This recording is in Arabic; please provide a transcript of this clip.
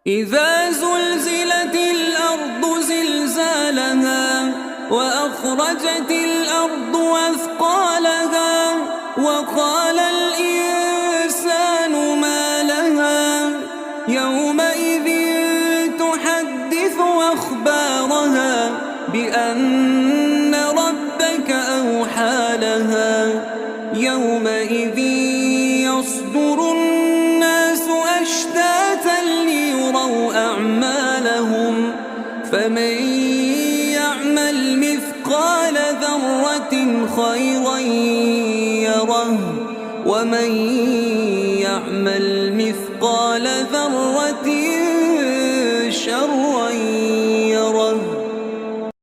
إذا زلزلت الأرض زلزالها وأخرجت الأرض أثقالها وقال الإنسان ما لها يومئذ تحدث أخبارها بأن ربك أوحى لها يومئذ يصدر الناس أشتاتا ليروا أعمالهم فمن يعمل مثقال ذرة خيرا يره ومن يعمل مثقال ذرة شرا